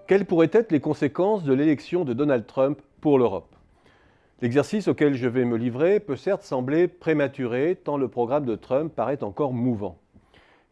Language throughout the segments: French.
Quelles pourraient être les conséquences de l'élection de Donald Trump pour l'Europe? L'exercice auquel je vais me livrer peut certes sembler prématuré tant le programme de Trump paraît encore mouvant.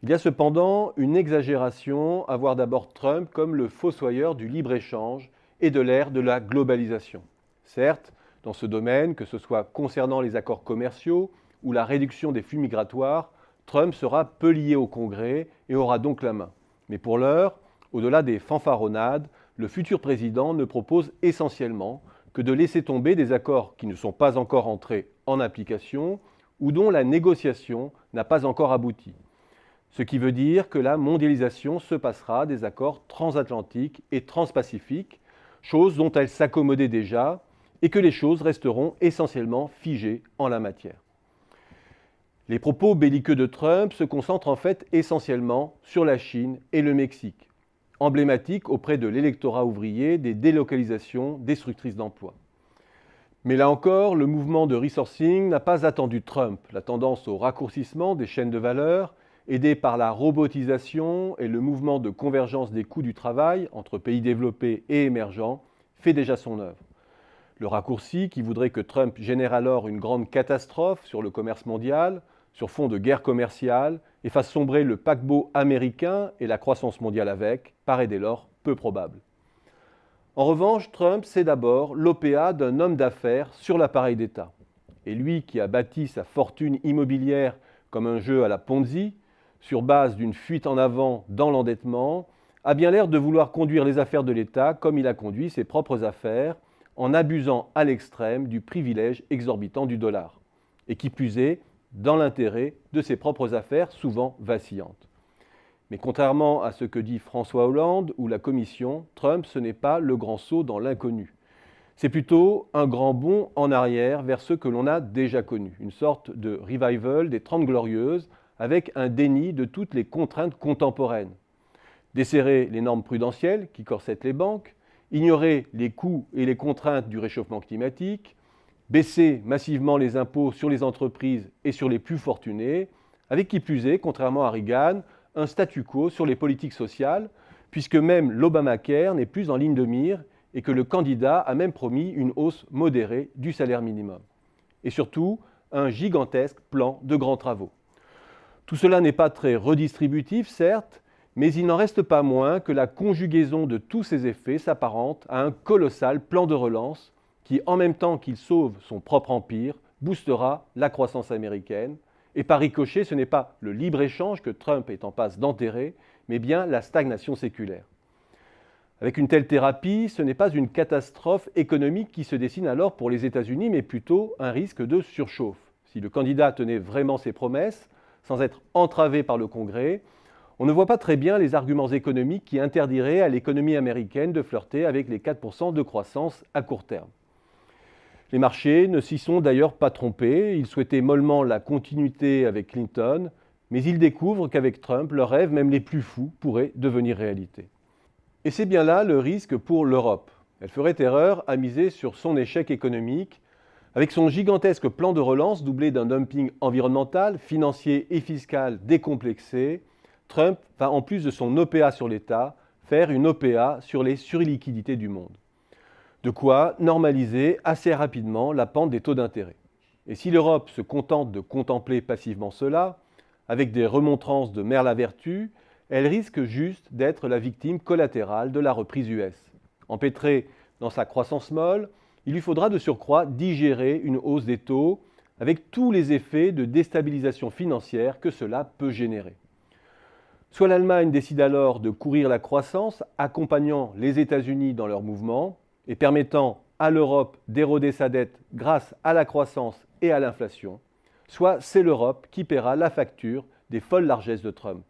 Il y a cependant une exagération à voir d'abord Trump comme le fossoyeur du libre-échange et de l'ère de la globalisation. Certes, dans ce domaine, que ce soit concernant les accords commerciaux ou la réduction des flux migratoires, Trump sera peu lié au Congrès et aura donc la main. Mais pour l'heure, au-delà des fanfaronnades, le futur président ne propose essentiellement que de laisser tomber des accords qui ne sont pas encore entrés en application ou dont la négociation n'a pas encore abouti. Ce qui veut dire que la mondialisation se passera des accords transatlantiques et transpacifiques, chose dont elle s'accommodait déjà, et que les choses resteront essentiellement figées en la matière. Les propos belliqueux de Trump se concentrent en fait essentiellement sur la Chine et le Mexique, emblématiques auprès de l'électorat ouvrier des délocalisations destructrices d'emplois. Mais là encore, le mouvement de ressourcing n'a pas attendu Trump. La tendance au raccourcissement des chaînes de valeur, aidée par la robotisation et le mouvement de convergence des coûts du travail entre pays développés et émergents, fait déjà son œuvre. Le raccourci, qui voudrait que Trump génère alors une grande catastrophe sur le commerce mondial, sur fond de guerre commerciale, et fasse sombrer le paquebot américain et la croissance mondiale avec, paraît dès lors peu probable. En revanche, Trump, c'est d'abord l'OPA d'un homme d'affaires sur l'appareil d'État. Et lui qui a bâti sa fortune immobilière comme un jeu à la Ponzi, sur base d'une fuite en avant dans l'endettement, a bien l'air de vouloir conduire les affaires de l'État comme il a conduit ses propres affaires, en abusant à l'extrême du privilège exorbitant du dollar, et qui plus est, dans l'intérêt de ses propres affaires souvent vacillantes. Mais contrairement à ce que dit François Hollande ou la Commission, Trump, ce n'est pas le grand saut dans l'inconnu. C'est plutôt un grand bond en arrière vers ce que l'on a déjà connu, une sorte de revival des 30 Glorieuses, avec un déni de toutes les contraintes contemporaines. Desserrer les normes prudentielles qui corsettent les banques, ignorer les coûts et les contraintes du réchauffement climatique, baisser massivement les impôts sur les entreprises et sur les plus fortunés, avec qui plus est, contrairement à Reagan, un statu quo sur les politiques sociales, puisque même l'Obamacare n'est plus en ligne de mire et que le candidat a même promis une hausse modérée du salaire minimum. Et surtout, un gigantesque plan de grands travaux. Tout cela n'est pas très redistributif, certes, mais il n'en reste pas moins que la conjugaison de tous ces effets s'apparente à un colossal plan de relance qui, en même temps qu'il sauve son propre empire, boostera la croissance américaine. Et par ricochet, ce n'est pas le libre-échange que Trump est en passe d'enterrer, mais bien la stagnation séculaire. Avec une telle thérapie, ce n'est pas une catastrophe économique qui se dessine alors pour les États-Unis, mais plutôt un risque de surchauffe. Si le candidat tenait vraiment ses promesses, sans être entravé par le Congrès, on ne voit pas très bien les arguments économiques qui interdiraient à l'économie américaine de flirter avec les 4% de croissance à court terme. Les marchés ne s'y sont d'ailleurs pas trompés, ils souhaitaient mollement la continuité avec Clinton, mais ils découvrent qu'avec Trump, leurs rêves, même les plus fous, pourraient devenir réalité. Et c'est bien là le risque pour l'Europe. Elle ferait erreur à miser sur son échec économique. Avec son gigantesque plan de relance doublé d'un dumping environnemental, financier et fiscal décomplexé, Trump va, en plus de son OPA sur l'État, faire une OPA sur les surliquidités du monde. De quoi normaliser assez rapidement la pente des taux d'intérêt. Et si l'Europe se contente de contempler passivement cela, avec des remontrances de merle à vertu, elle risque juste d'être la victime collatérale de la reprise US. Empêtrée dans sa croissance molle, il lui faudra de surcroît digérer une hausse des taux avec tous les effets de déstabilisation financière que cela peut générer. Soit l'Allemagne décide alors de courir la croissance, accompagnant les États-Unis dans leur mouvement et permettant à l'Europe d'éroder sa dette grâce à la croissance et à l'inflation, soit c'est l'Europe qui paiera la facture des folles largesses de Trump.